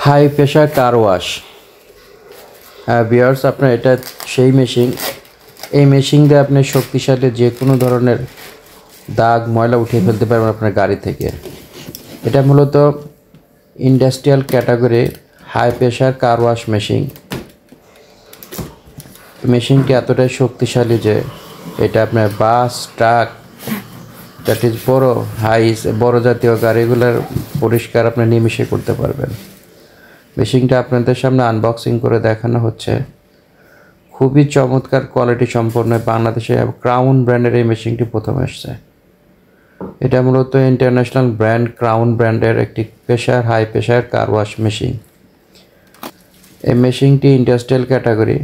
High pressure car wash. Viewers, আপনার এটা সেই মেশিন। এই মেশিন দিয়ে আপনি শক্তিশালী যে কোনো ধরনের দাগ ময়লা উঠিয়ে ফেলতে পারবেন আপনার গাড়ি থেকে। এটা মূলত industrial category high pressure car wash machine. মেশিনটি এতটাই শক্তিশালী যে এটা আপনার বাস, ট্রাক, দ্যাট ইজ বড় জাতীয় গাড়িগুলোর পরিষ্কার আপনি নিমিষে করতে পারবেন। মেশিনটা আপনাদের সামনে আনবক্সিং করে দেখানো হচ্ছে। খুবই চমৎকার কোয়ালিটি সম্পন্ন বাংলাদেশে ক্রাউন ব্র্যান্ডের এই মেশিনটি প্রথম এসছে। এটা মূলত ইন্টারন্যাশনাল ব্র্যান্ড ক্রাউন ব্র্যান্ডের একটি high pressure car wash machine. এই মেশিনটি ইন্ডাস্ট্রিয়াল ক্যাটাগরি।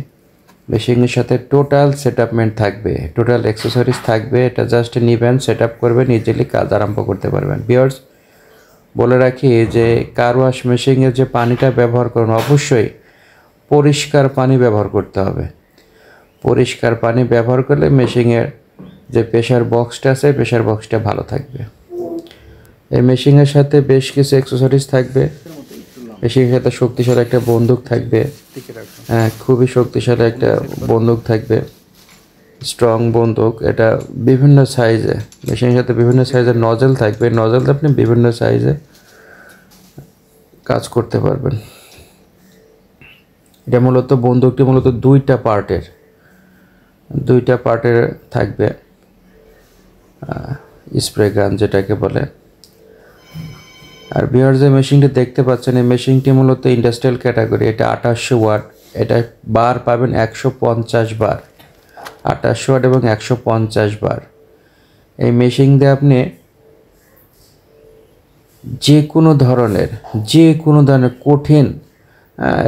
মেশিনের সাথে টোটাল সেটআপমেন্ট থাকবে, টোটাল অ্যাক্সেসরিজ থাকবে। এটা জাস্ট নিবেন, সেট আপ করবেন, ইজিলি কাজ আরম্ভ করতে পারবেন। ভিউয়ার্স, বলে রাখি যে কার ওয়াশ মেশিনের যে পানিটা ব্যবহার করুন, অবশ্যই পরিষ্কার পানি ব্যবহার করতে হবে। পরিষ্কার পানি ব্যবহার করলে মেশিনের যে প্রেশার বক্সটা আছে, প্রেশার বক্সটা ভালো থাকবে। এই মেশিনের সাথে বেশ কিছু অ্যাক্সেসরিজ থাকবে। মেশিনের সাথে শক্তিশালী একটা বন্দুক থাকবে। খুবই শক্তিশালী একটা বন্দুক থাকবে, স্ট্রং বন্দুক। এটা বিভিন্ন সাইজে, মেশিনের সাথে বিভিন্ন সাইজের নজেল থাকবে। নজেলটা আপনি বিভিন্ন সাইজে কাজ করতে পারবেন। এটা বন্দুকটি মূলত দুইটা পার্টের থাকবে। স্প্রে গান যেটাকে বলে। আর বিহার যে মেশিনটি দেখতে পাচ্ছেন, এই মেশিনটি মূলত ইন্ডাস্ট্রিয়াল ক্যাটাগরি। এটা 2800 ওয়াট। এটা বার পাবেন 150 বার, 2800 ওয়াট এবং 150 বার। এই মেশিন দিয়ে আপনি যে কোনো ধরনের কঠিন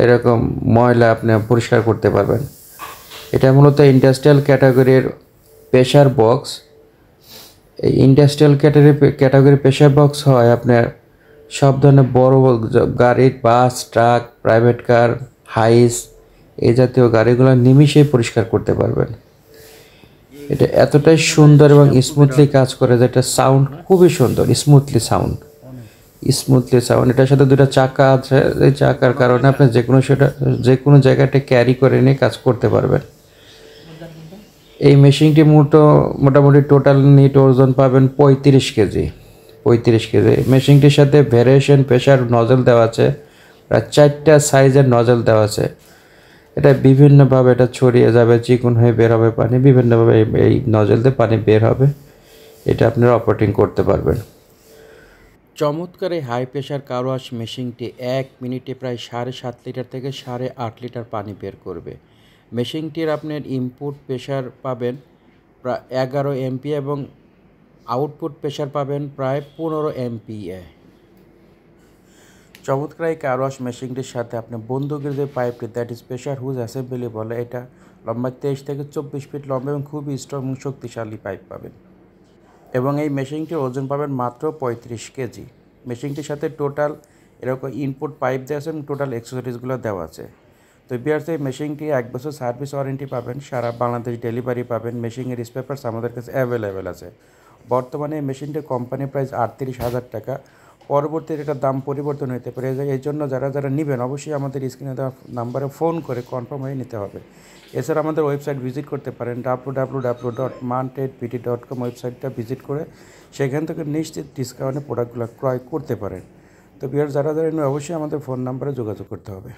এরকম ময়লা আপনি পরিষ্কার করতে পারবেন। এটা মূলত ইন্ডাস্ট্রিয়াল ক্যাটাগরির প্রেশার বক্স। এই ইন্ডাস্ট্রিয়াল ক্যাটাগরি প্রেশার বক্স হয় আপনার সব ধরনের বড় গাড়ি, বাস, ট্রাক, প্রাইভেট কার, হাইস, এই জাতীয় গাড়িগুলো নিমিষেই পরিষ্কার করতে পারবেন। এটা এতটাই সুন্দর এবং স্মুথলি কাজ করে যে এটা সাউন্ড খুবই সুন্দর, স্মুথলি সাউন্ড। এটার সাথে দুটো চাকা আছে। এই চাকার কারণে আপনি যে কোনো জায়গাটা ক্যারি করে নিয়ে কাজ করতে পারবেন। এই মেশিনটি মোটামুটি টোটাল নিট ওজন পাবেন 35 কেজি। মেশিনটির সাথে ভ্যারিয়েশন প্রেশার নজল দেওয়া আছে, প্রায় 4টা সাইজের নজল দেওয়া আছে। এটা বিভিন্নভাবে এটা ছড়িয়ে যাবে, চিকন হয়ে বের হবে পানি, বিভিন্নভাবে এই নজল দিয়ে পানি বের হবে। এটা আপনারা অপারেটিং করতে পারবেন। চমৎকার এই হাই প্রেশার কার ওয়াশ মেশিনটি 1 মিনিটে প্রায় 7.5 লিটার থেকে 8.5 লিটার পানি বের করবে। মেশিনটির আপনার ইনপুট প্রেশার পাবেন প্রায় 11 এমপিএ এবং আউটপুট প্রেশার পাবেন প্রায় 15 এমপিএ। চমৎকার এই কার ওয়াশ মেশিনটির সাথে আপনি বন্দুকের যে পাইপটি, that is pressure hose assembly বলে, এটা লম্বা 23 থেকে 24 ফিট লম্বা এবং খুবই স্ট্রং এবং শক্তিশালী পাইপ পাবেন। এবং এই মেশিনটির ওজন পাবেন মাত্র 35 কেজি। মেশিনটির সাথে টোটাল এরকম ইনপুট পাইপ দেওয়া আছে এবং টোটাল অ্যাক্সেসরিজগুলো দেওয়া আছে। তো বিয়ার্স, এই মেশিনটি 1 বছর সার্ভিস ওয়ারেন্টি পাবেন, সারা বাংলাদেশ ডেলিভারি পাবেন। মেশিনের স্পেয়ারস আমাদের কাছে অ্যাভেলেবেল আছে। বর্তমানে এই মেশিনটির কোম্পানি প্রাইস 38,000 টাকা। পরবর্তীতে এটার দাম পরিবর্তন হতে পারে। এই জন্য যারা নেবেন অবশ্যই আমাদের স্ক্রিনে দেওয়া নাম্বারে ফোন করে কনফার্ম হয়ে নিতে হবে। এছাড়া আমাদের ওয়েবসাইট ভিজিট করতে পারেন, www.mantedpt.com ওয়েবসাইটটা ভিজিট করে সেখান থেকে নিশ্চিত ডিসকাউন্টে প্রোডাক্টগুলো ক্রয় করতে পারেন। তো বিয়ার যারা অবশ্যই আমাদের ফোন নাম্বারে যোগাযোগ করতে হবে।